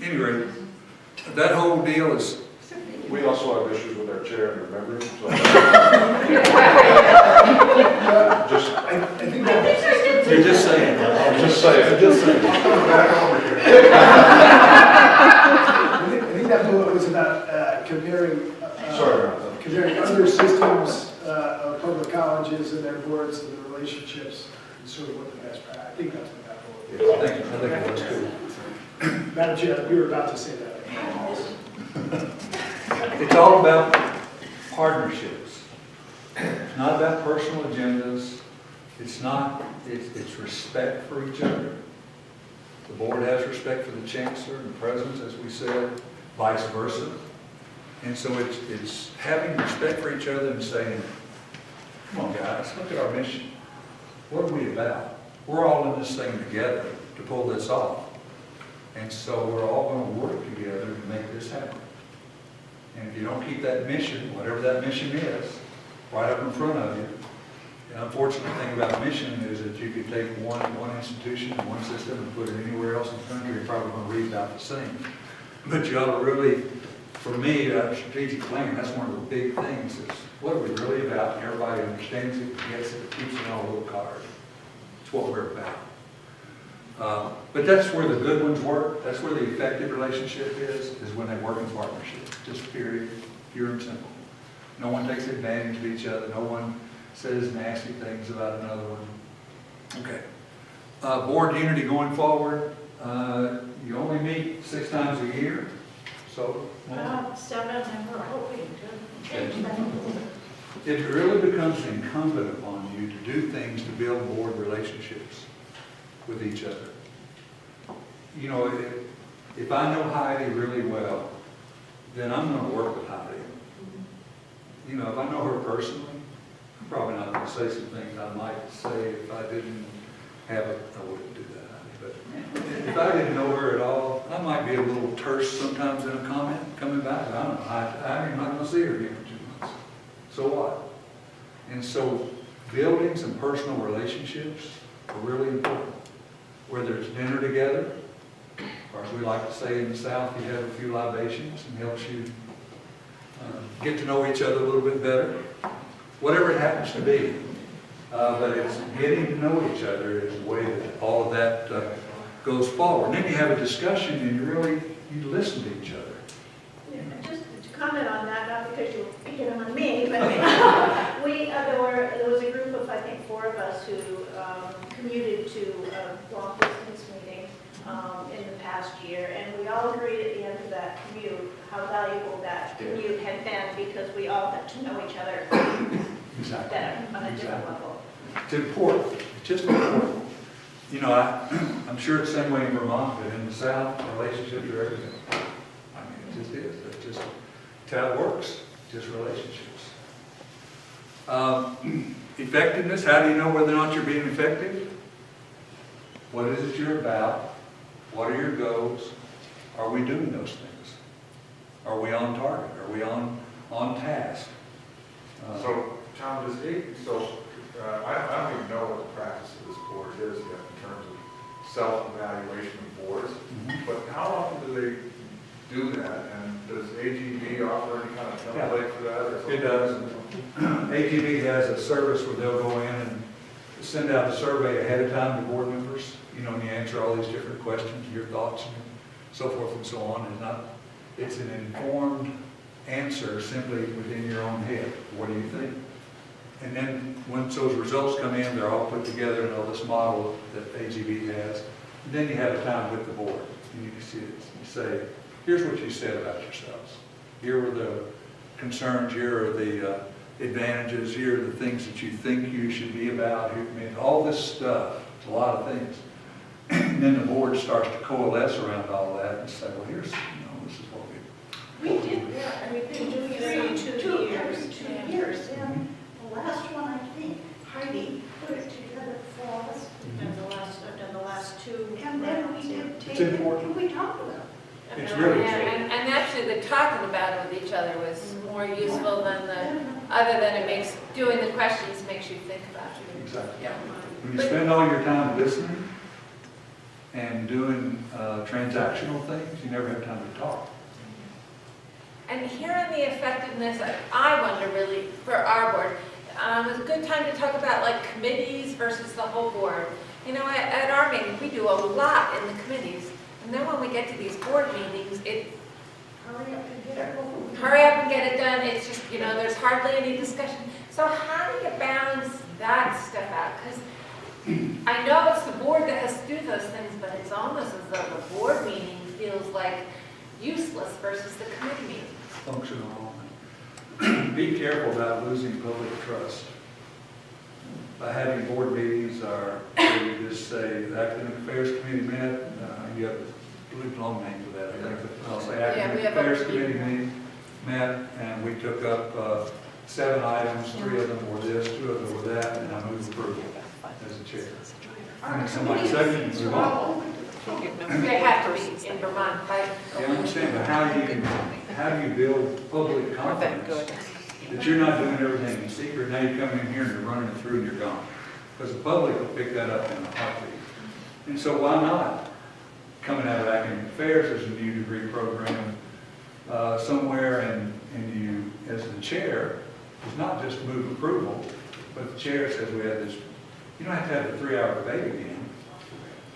Anyway, that whole deal is, We also have issues with our chair and our members, so. Just, I think I that, think I did. you're just saying. I'm just saying. back over here. I think that bullet was about comparing, Sorry about that. comparing other systems of public colleges and their boards and the relationships, and sort of what the best practice. I think that's what that bullet was. I think it was good. Madam Chair, you were about to say that. It's all about partnerships. It's not about personal agendas. It's respect for each other. The board has respect for the chancellor and the presidents, as we said, vice versa. And so it's having respect for each other and saying, come on guys, look at our mission. What are we about? We're all in this thing together to pull this off. And so we're all going to work together to make this happen. And if you don't keep that mission, whatever that mission is, right up in front of you, the unfortunate thing about mission is that you could take one institution, one system, and put it anywhere else in the country, you're probably going to read about the same. But you ought to really, for me, that strategic plan, that's one of the big things, is what are we really about? And everybody understands it, gets it, keeps it on a little card. It's what we're about. But that's where the good ones work. That's where the effective relationship is when they work in partnership. Just period, pure and simple. No one takes advantage of each other. No one says nasty things about another one. Okay. Board unity going forward. You only meet 6 times a year. So, 7, and we're hoping to change that. it really becomes incumbent upon you to do things to build board relationships with each other. You know, if I know Heidi really well, then I'm going to work with Heidi. You know, if I know her personally, I'm probably not going to say some things I might say if I didn't have I wouldn't do that, Heidi. But if I didn't know her at all, I might be a little terse sometimes in a comment coming back. I don't know. I'm not going to see her again for 2 months. So what? And so building some personal relationships are really important. Whether it's dinner together, or as we like to say in the South, you have a few libations and helps you get to know each other a little bit better. Whatever it happens to be. But it's getting to know each other is the way that all of that goes forward. And then you have a discussion and you listen to each other. Yeah, just to comment on that, not because you're picking on me, but there was a group of, I think, 4 of us who commuted to a long distance meeting in the past year, and we all agreed at the end of that commute how valuable that commute had been because we all got to know each other Exactly. better on a different level. It's important. It's just important. You know, I'm sure it's the same way in Vermont, but in the South, relationships are everything. I mean, it just is. That's just how it works. Just relationships. Effectiveness. How do you know whether or not you're being effective? What is it you're about? What are your goals? Are we doing those things? Are we on target? Are we on task? So, Tom, I don't even know what the practice of this board is yet in terms of self-evaluation of boards, but how often do they do that? And does AGB offer any kind of template for that? Or It does. AGB has a service where they'll go in and send out a survey ahead of time to board members, you know, and you answer all these different questions, your thoughts, and so forth and so on. It's an informed answer simply within your own head. What do you think? And then once those results come in, they're all put together in this model that AGB has. And then you have a time with the board. And you can see it. You say, here's what you said about yourselves. Here were the concerns, here are the advantages, here are the things that you think you should be about. Here, I mean, all this stuff, it's a lot of things. And then the board starts to coalesce around all that and say, well, here's, this is what we... We did that, and we've been doing it every 2 years. And the last one, I think, Heidi put it together for us. And I've done the last two. And then we did It's take it, important. and we talked about it. It's really And actually, the talking about it with each other was more useful than other than it makes, doing the questions makes you think about it. Exactly. Yeah. When you spend all your time listening and doing transactional things, you never have time to talk. And here on the effectiveness, I wonder really, for our board, it's a good time to talk about like committees versus the whole board. You know, at our meeting, we do a lot in the committees. And then when we get to these board meetings, Hurry up and get it over. hurry up and get it done. It's just, there's hardly any discussion. So how do you balance that stuff out? Because I know it's the board that has to do those things, but it's almost as though the board meeting feels like useless versus the committee meeting. Functional. Be careful about losing public trust. By having board meetings or you just say the Academic Affairs Committee met, you have a really long name for that. I think I'll say Academic Affairs Committee met, and we took up 7 items, 3 of them were this, 2 of them were that, and I moved approval as a chair. And somebody seconded and move on. They have to be in Vermont, right? I understand, but how do you build public confidence that you're not doing everything in secret? Now you come in here and you're running it through and you're gone. Because the public will pick that up in a heartbeat. And so why not? Coming out of academic affairs, there's a new degree program somewhere, and you, as the chair, is not just move approval, but the chair says we have this, you don't have to have a 3-hour debate again,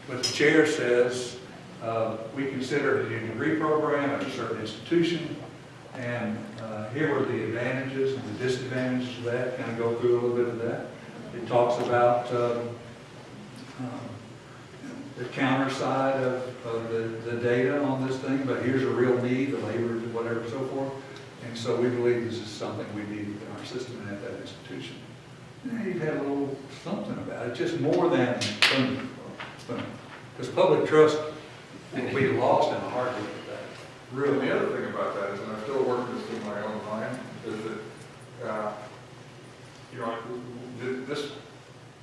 but the chair says we consider it a new degree program at a certain institution, and here are the advantages and the disadvantages of that, kind of go through a little bit of that. It talks about the counter side of the data on this thing, but here's a real need, the labor, whatever, and so forth. And so we believe this is something we need in our system and at that institution. And you've had a little something about it, just more than funding. Because public trust will be lost in a heartbeat with that. Really, the other thing about that is, and I'm still working this through my own mind, is that, this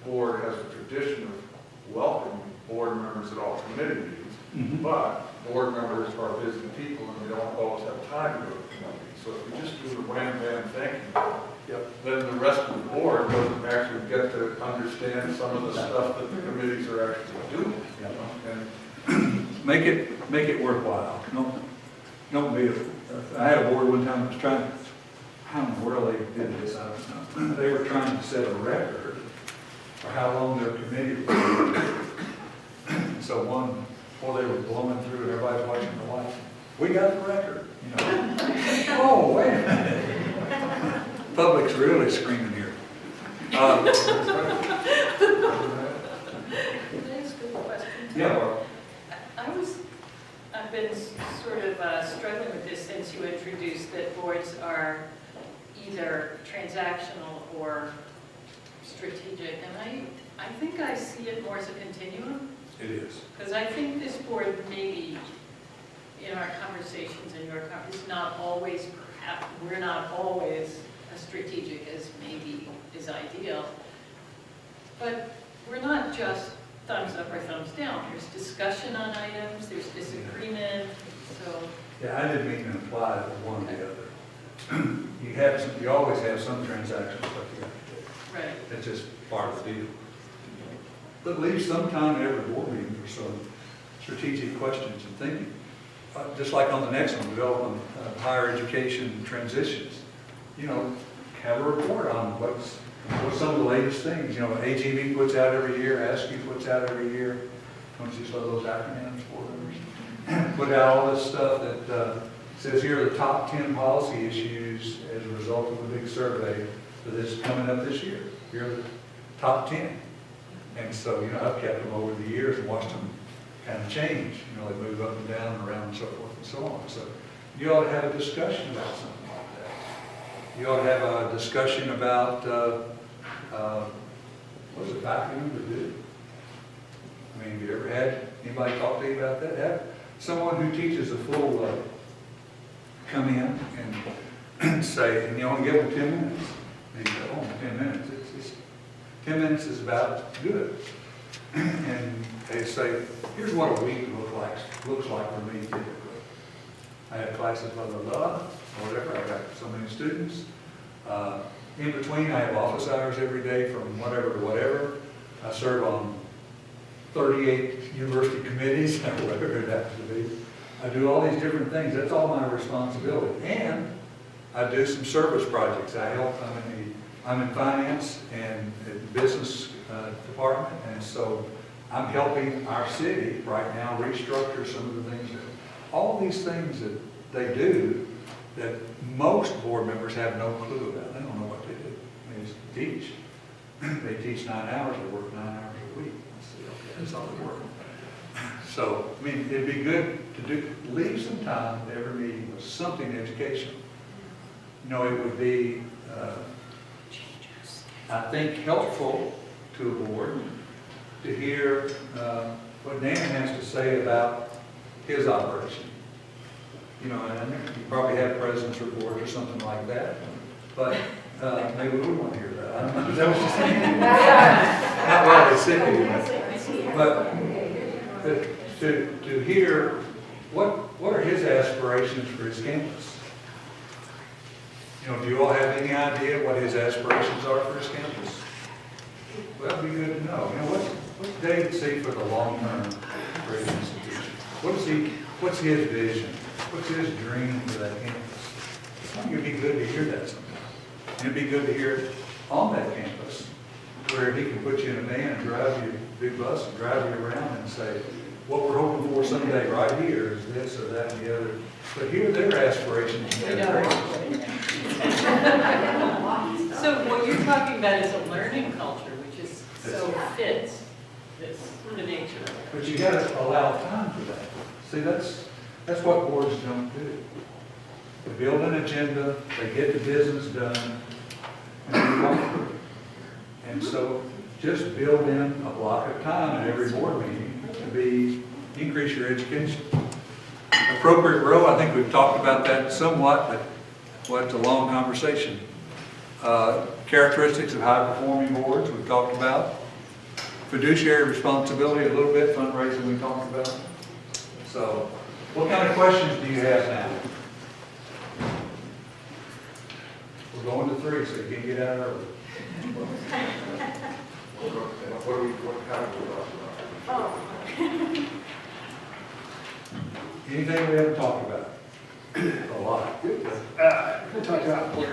board has a tradition of welcoming board members at all committee meetings, but board members are busy people and they don't always have time to go to committees. So if we just do the wham bam thank you, then the rest of the board doesn't actually get to understand some of the stuff that the committees are actually doing. And Make it worthwhile. Don't be. I had a board one time that was trying. How in the world they did this? I don't know. They were trying to set a record for how long their committee was. So they were blowing through, and everybody's watching the lights. We got the record. Oh, wait a minute. Public's really screaming here. Can I ask a question? Yeah, well, I've been sort of struggling with this since you introduced that boards are either transactional or strategic, and I think I see it more as a continuum. it is. Because I think this board maybe, in our conversations and your conversations, not always, perhaps, we're not always as strategic as maybe is ideal. But we're not just thumbs up or thumbs down. There's discussion on items, there's disagreement, so. Yeah, I didn't mean to imply that one or the other. You always have some transactional stuff you have to do. Right. That's just part of the deal. But leave some time in every board meeting for some strategic questions and thinking. Just like on the next one, development of higher education transitions. Have a report on what's some of the latest things. AGB puts out every year, ASCII puts out every year. Don't you just love those acronyms for them? Put out all this stuff that says here are the top 10 policy issues as a result of the big survey that is coming up this year. Here are the top 10. And so, I've kept them over the years and watched them kind of change. They move up and down and around and so forth and so on. So you ought to have a discussion about something like that. You ought to have a discussion about, what is it, vacuum to do? I mean, have you ever had anybody talk to you about that? Have someone who teaches a full come in and say, and you only give them 10 minutes. And you go, oh, 10 minutes. It's 10 minutes is about good. And they say, here's what a week looks like for me typically. I have classes, blah, blah, blah, or whatever. I've got so many students. In between, I have office hours every day from whatever to whatever. I serve on 38 university committees, or whatever it happens to be. I do all these different things. That's all my responsibility. And I do some service projects. I help. I'm in finance and business department, and so I'm helping our city right now restructure some of the things all these things that they do that most board members have no clue about. They don't know what they do. They just teach. They teach 9 hours. They work 9 hours a week. I say, okay, that's all they work. So, I mean, it'd be good to leave some time at every meeting with something educational. It would be, I think, helpful to a board to hear what Dan has to say about his operation. And you probably have president's report or something like that, but maybe we want to hear that. I don't know. Is that what you're saying? Not really sick but to hear what are his aspirations for his campus. Do you all have any idea what his aspirations are for his campus? Well, that'd be good to know. What's David see for the long term for his institution? What's his vision? What's his dream for that campus? I think it'd be good to hear that sometime. And it'd be good to hear it on that campus, where he can put you in a van and drive you, big bus, and drive you around and say, what we're hoping for someday right here is this or that and the other. But here are their aspirations. So what you're talking about is a learning culture, which is so fits the nature of it. But you got to allow time for that. See, that's what boards don't do. They build an agenda, they get the business done, and they move on. And so just build in a block of time at every board meeting to increase your education. Appropriate role, I think we've talked about that somewhat, but it's a long conversation. Characteristics of high-performing boards we've talked about. Fiduciary responsibility a little bit, fundraising we talked about. So, what kind of questions do you have now? We're going to 3, so you can get out early. What kind of Oh. Anything we haven't talked about? A lot. We talked about the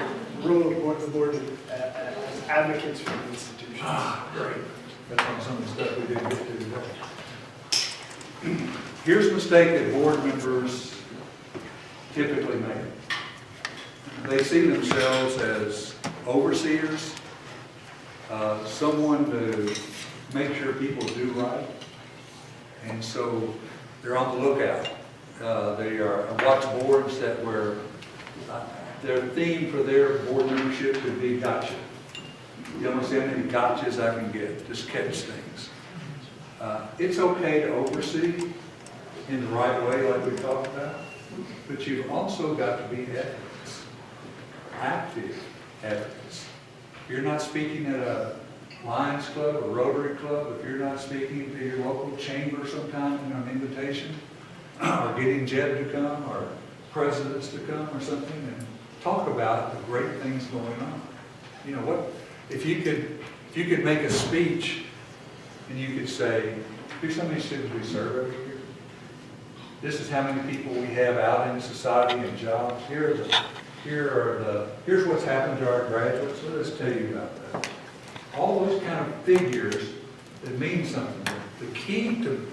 role of the board as advocates for the institutions. Great. That's on some of the stuff we didn't get to today. Here's a mistake that board members typically make. They see themselves as overseers, someone to make sure people do right. And so they're on the lookout. They are watch boards that were, their theme for their board membership could be gotcha. You don't see how many gotchas I can get, just catch things. It's okay to oversee in the right way like we talked about, but you've also got to be advocates, active advocates. If you're not speaking at a Lions Club or Rotary Club, if you're not speaking to your local chamber sometime in an invitation, or getting Jed to come, or presidents to come or something, and talk about the great things going on. What, if you could make a speech and you could say, here's how many students we serve every year. This is how many people we have out in society and jobs. Here's what's happened to our graduates. Let us tell you about that. All those kind of figures that mean something. The key to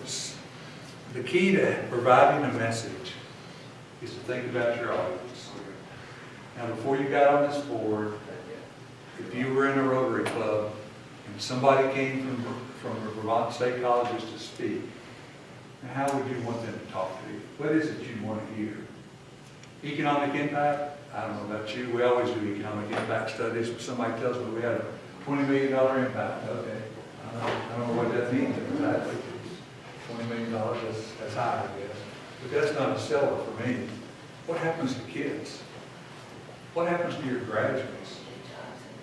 providing a message is to think about your audience. Now, before you got on this board, if you were in a Rotary Club and somebody came from the Vermont State Colleges to speak, how would you want them to talk to you? What is it you want to hear? Economic impact? I don't know about you. We always do economic impact studies. When somebody tells me we had a $20 million impact, okay. I don't know what that means exactly. $20 million, that's high, I guess. But that's not a seller for me. What happens to kids? What happens to your graduates?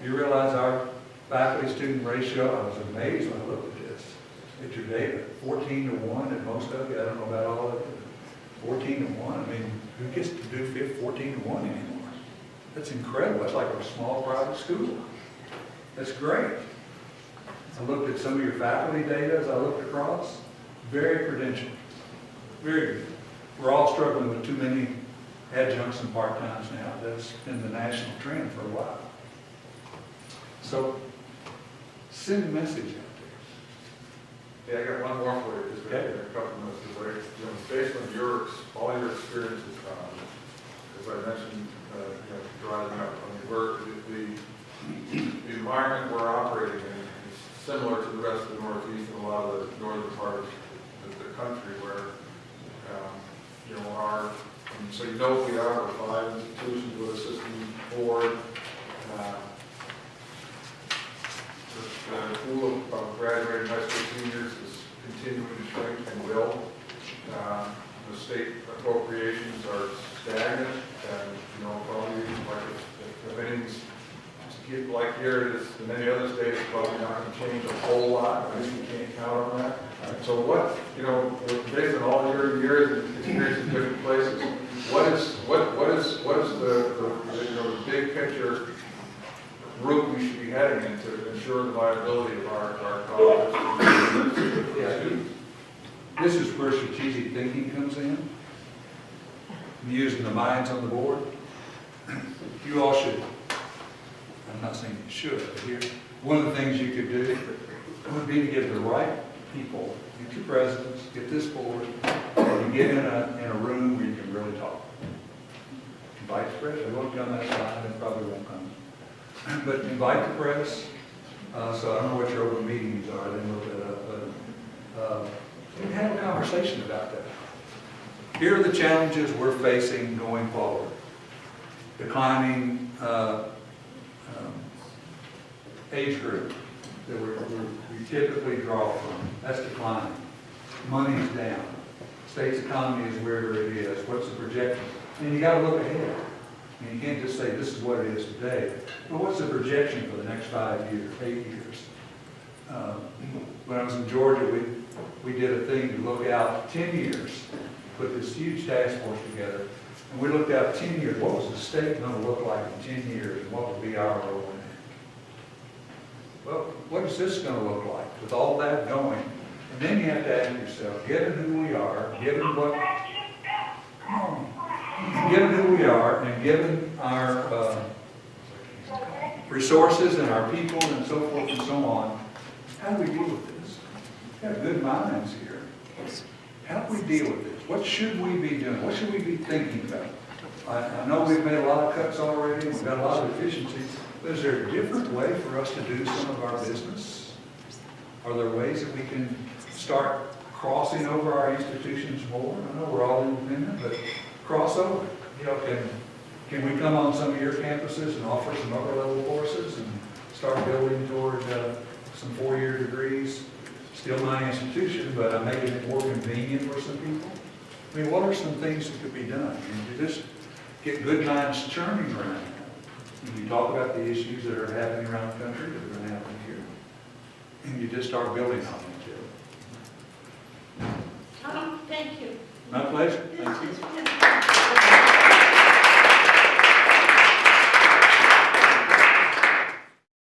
You realize our faculty-student ratio, I was amazed when I looked at this, at your data, 14 to 1 at most of you. I don't know about all of you. 14 to 1, I mean, who gets to do 14 to 1 anymore? That's incredible. That's like a small private school. That's great. I looked at some of your faculty data as I looked across. Very credentialed. Very good. We're all struggling with too many adjuncts and part-times now. That's been the national trend for a while. So, send a message out Yeah, I got one more for you, just Okay. in a couple minutes, because based on all your experiences, as I mentioned, driving up, the environment we're operating in is similar to the rest of the Northeast and a lot of the northern part of the country where, so you know we are, we're 5 institutions with a system board. The pool of graduating high school seniors is continuing to shrink and will. The state appropriations are stagnant, and probably like if anything's like here it is in many other states, probably not going to change a whole lot. I think you can't count on that. So what, based on all your years and experience in different places, what is the big picture route we should be heading in to ensure the viability of our colleges? there. This is where strategic thinking comes in. Using the minds on the board. You all should, I'm not saying you should, but here, one of the things you could do would be to get the right people, get your presidents, get this board, and get in a room where you can really talk. Invite the press. They won't come that side, they probably won't come. But invite the press. So I don't know what your open meetings are, I didn't look that up, but we have a conversation about that. Here are the challenges we're facing going forward. Declining age group that we typically draw from. That's declining. Money's down. State's economy is wherever it is. What's the projection? And you got to look ahead. And you can't just say this is what it is today. But what's the projection for the next 5 years, 8 years? When I was in Georgia, we did a thing to look out 10 years. Put this huge task force together, and we looked out 10 years. What was the state going to look like in 10 years, and what would be our role in it? Well, what is this going to look like with all that going? And then you have to ask yourself, given who we are, given who we are, and given our resources and our people and so forth and so on, how do we deal with this? We have good minds here. How do we deal with this? What should we be doing? What should we be thinking about? I know we've made a lot of cuts already, we've got a lot of efficiencies, but is there a different way for us to do some of our business? Are there ways that we can start crossing over our institutions more? I know we're all independent, but cross over. Can we come on some of your campuses and offer some upper level courses and start building toward some 4-year degrees? Still my institution, but I'm making it more convenient for some people. I mean, what are some things that could be done? And you just get good minds churning around. And you talk about the issues that are happening around the country, that are going to happen here. And you just start building on them, too. Tom, thank you. My pleasure. This Thank you. is